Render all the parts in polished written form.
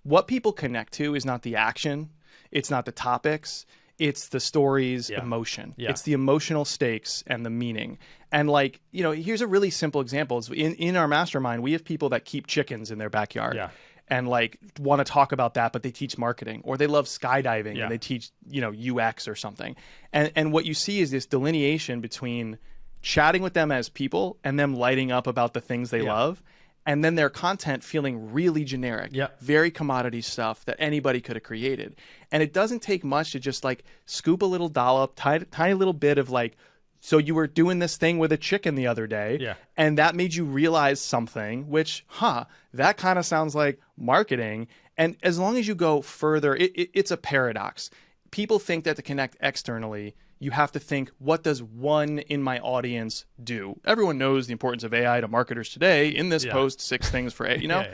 what people connect to is not the action. It's not the topics. It's the story's emotion. Yeah. It's the emotional stakes and the meaning. And like, you know, here's a really simple example. In our mastermind, we have people that keep chickens in their backyard and like want to talk about that, but they teach marketing, or they love skydiving and they teach, you know, UX or something. And what you see is this delineation between chatting with them as people and them lighting up about the things they love. And then their content feeling really generic, very commodity stuff that anybody could have created. And it doesn't take much to just like scoop a little dollop, tiny little bit of like, so you were doing this thing with a chicken the other day, and that made you realize something, which, that kind of sounds like marketing. And as long as you go further, it's a paradox. People think that to connect externally, you have to think, what does one in my audience do? Everyone knows the importance of AI to marketers today. In this post, 6 things for AI, you know?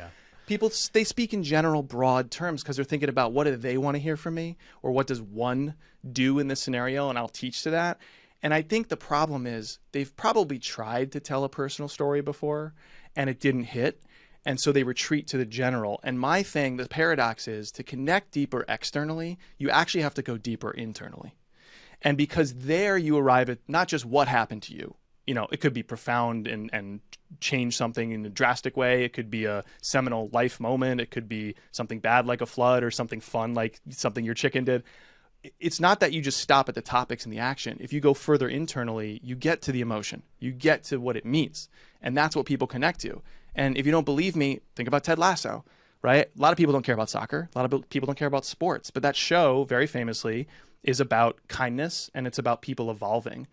People, they speak in general, broad terms because they're thinking about what do they want to hear from me? Or what does one do in this scenario? And I'll teach to that. And I think the problem is they've probably tried to tell a personal story before and it didn't hit. And so they retreat to the general. And my thing, the paradox is to connect deeper externally, you actually have to go deeper internally. And because there you arrive at not just what happened to you. You know, it could be profound and change something in a drastic way. It could be a seminal life moment. It could be something bad like a flood or something fun like something your chicken did. It's not that you just stop at the topics and the action. If you go further internally, you get to the emotion. You get to what it means. And that's what people connect to. And if you don't believe me, think about Ted Lasso, right? A lot of people don't care about soccer. A lot of people don't care about sports. But that show, very famously, is about kindness and it's about people evolving.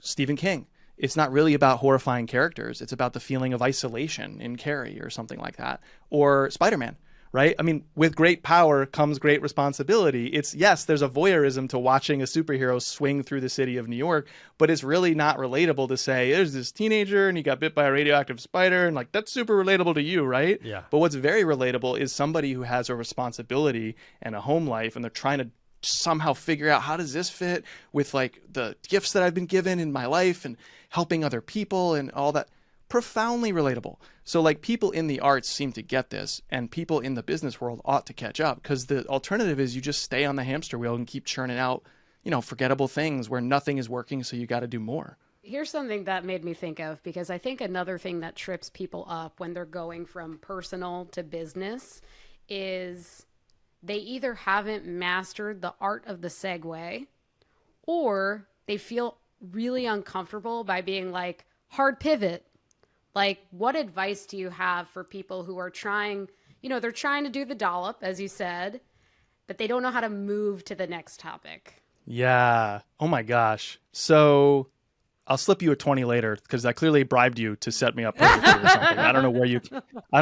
Stephen King, it's not really about horrifying characters. It's about the feeling of isolation in Carrie or something like that. Or Spider-Man, right? I mean, with great power comes great responsibility. It's, yes, there's a voyeurism to watching a superhero swing through the city of New York, but it's really not relatable to say, there's this teenager and he got bit by a radioactive spider and like, that's super relatable to you, right? Yeah. But what's very relatable is somebody who has a responsibility and a home life and they're trying to somehow figure out how does this fit with like the gifts that I've been given in my life and helping other people and all that. Profoundly relatable. So like people in the arts seem to get this and people in the business world ought to catch up because the alternative is you just stay on the hamster wheel and keep churning out, you know, forgettable things where nothing is working. So you got to do more. Here's something that made me think of, because I think another thing that trips people up when they're going from personal to business is they either haven't mastered the art of the segue or they feel really uncomfortable by being like, hard pivot. Like, what advice do you have for people who are trying, you know, they're trying to do the dollop, as you said, but they don't know how to move to the next topic? Yeah. Oh my gosh. So I'll slip you a 20 later because I clearly bribed you to set me up perfectly or something. I don't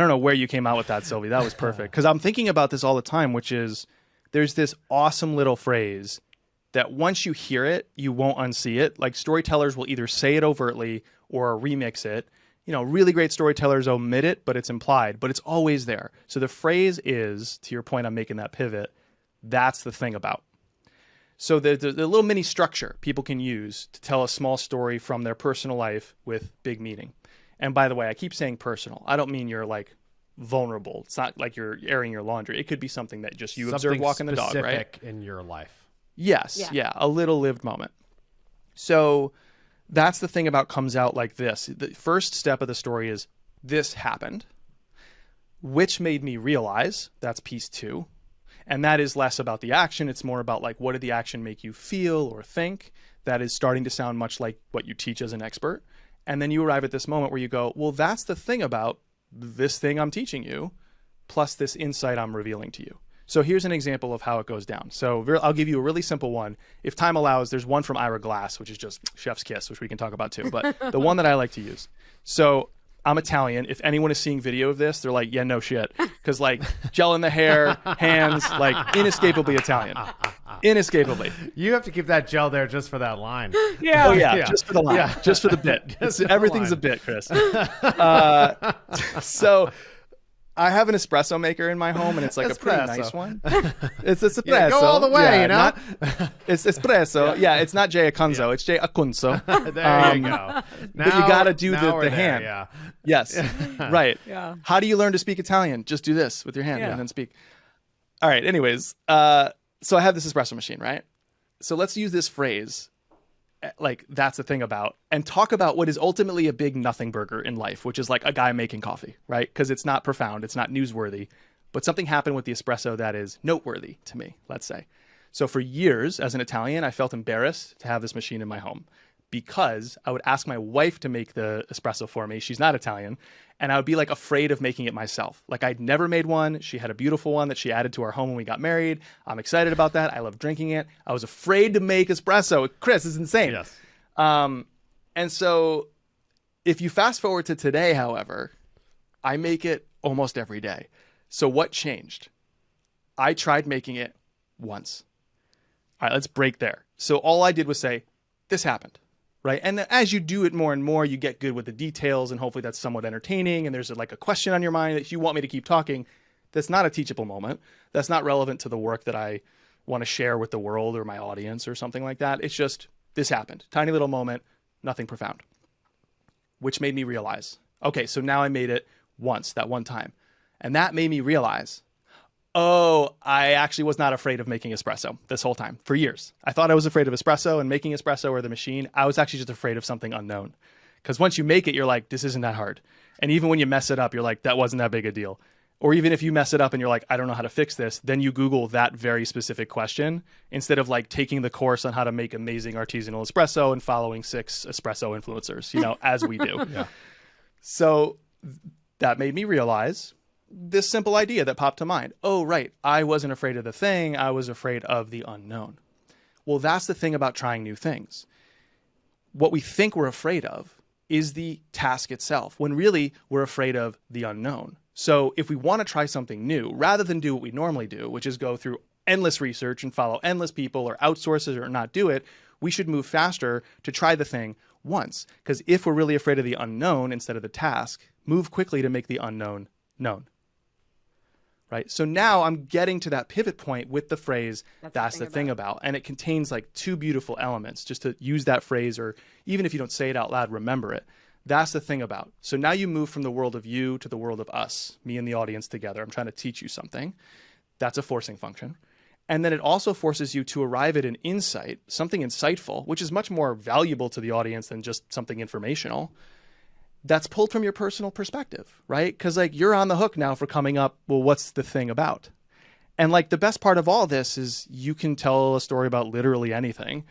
know where you came out with that, Sylvie. That was perfect. Because I'm thinking about this all the time, which is there's this awesome little phrase that once you hear it, you won't unsee it. Like storytellers will either say it overtly or remix it. You know, really great storytellers omit it, but it's implied, but it's always there. So the phrase is, to your point, I'm making that pivot. That's the thing about. So the little mini structure people can use to tell a small story from their personal life with big meaning. And by the way, I keep saying personal. I don't mean you're like vulnerable. It's not like you're airing your laundry. It could be something that just you observe walking the dog, right? Something in your life. Yes. Yeah. A little lived moment. So that's the thing about comes out like this. The first step of the story is this happened, which made me realize. That's piece 2. And that is less about the action. It's more about like, what did the action make you feel or think? That is starting to sound much like what you teach as an expert. And then you arrive at this moment where you go, well, that's the thing about this thing I'm teaching you, plus this insight I'm revealing to you. So here's an example of how it goes down. So I'll give you a really simple one. If time allows, there's one from Ira Glass, which is just chef's kiss, which we can talk about too. But the one that I like to use. So I'm Italian. If anyone is seeing video of this, they're like, yeah, no shit. Because like gel in the hair, hands, like inescapably Italian. Inescapably. You have to keep that gel there just for that line. Yeah. Oh, yeah. Just for the line. Yeah. Just for the bit. Everything's a bit, Chris. So I have an espresso maker in my home, and it's like a pretty nice one. It's espresso. Yeah, go all the way, you know? It's espresso. Yeah, it's not Jay Acunzo. It's Jay Acunzo. There you go. But you got to do the hand. Yeah. Yes. Right. Yeah. How do you learn to speak Italian? Just do this with your hand and then speak. All right. Anyways, so I have this espresso machine, right? So let's use this phrase, like that's the thing about, and talk about what is ultimately a big nothing burger in life, which is like a guy making coffee, right? Because it's not profound, it's not newsworthy, but something happened with the espresso that is noteworthy to me, let's say. So for years as an Italian, I felt embarrassed to have this machine in my home because I would ask my wife to make the espresso for me. She's not Italian. And I would be like afraid of making it myself. Like I'd never made one. She had a beautiful one that she added to our home when we got married. I'm excited about that. I love drinking it. I was afraid to make espresso. Chris, it's insane. Yes. And so if you fast forward to today, however, I make it almost every day. So what changed? I tried making it once. All right, let's break there. So all I did was say, this happened. Right. And as you do it more and more, you get good with the details, and hopefully that's somewhat entertaining. And there's like a question on your mind that you want me to keep talking. That's not a teachable moment. That's not relevant to the work that I want to share with the world or my audience or something like that. It's just this happened. Tiny little moment, nothing profound, which made me realize, okay, so now I made it once, that one time. And that made me realize, oh, I actually was not afraid of making espresso this whole time for years. I thought I was afraid of espresso and making espresso or the machine. I was actually just afraid of something unknown. Because once you make it, you're like, this isn't that hard. And even when you mess it up, you're like, that wasn't that big a deal. Or even if you mess it up and you're like, I don't know how to fix this, then you Google that very specific question instead of like taking the course on how to make amazing artisanal espresso and following 6 espresso influencers, you know, as we do. Yeah. So that made me realize this simple idea that popped to mind. Oh, right. I wasn't afraid of the thing. I was afraid of the unknown. Well, that's the thing about trying new things. What we think we're afraid of is the task itself, when really we're afraid of the unknown. So if we want to try something new, rather than do what we normally do, which is go through endless research and follow endless people or outsource it or not do it, we should move faster to try the thing once. Because if we're really afraid of the unknown instead of the task, move quickly to make the unknown known. Right. So now I'm getting to that pivot point with the phrase, that's the thing about. And it contains like 2 beautiful elements, just to use that phrase, or even if you don't say it out loud, remember it. That's the thing about. So now you move from the world of you to the world of us, me and the audience together. I'm trying to teach you something. That's a forcing function. And then it also forces you to arrive at an insight, something insightful, which is much more valuable to the audience than just something informational. That's pulled from your personal perspective, right? Because like you're on the hook now for coming up, well, what's the thing about? And like the best part of all this is you can tell a story about literally anything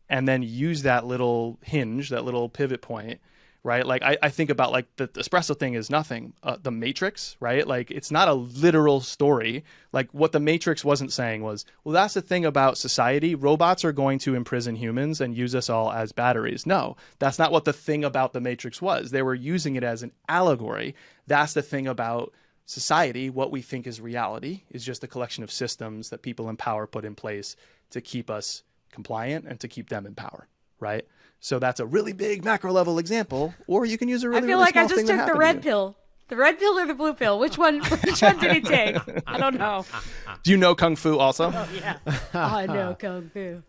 and then use that little hinge, that little pivot point, right? Like I think about like the espresso thing is nothing. The Matrix, right? Like it's not a literal story. Like what the Matrix wasn't saying was, well, that's the thing about society. Robots are going to imprison humans and use us all as batteries. No, that's not what the thing about the Matrix was. They were using it as an allegory. That's the thing about society. What we think is reality is just a collection of systems that people in power put in place to keep us compliant and to keep them in power, right? So that's a really big macro level example, or you can use a really, I feel really like small I just thing that took the happened red to you. pill. The red pill or the blue pill? Which one did he take? I don't know. Do you know Kung Fu also? Oh, yeah. I know Kung Fu.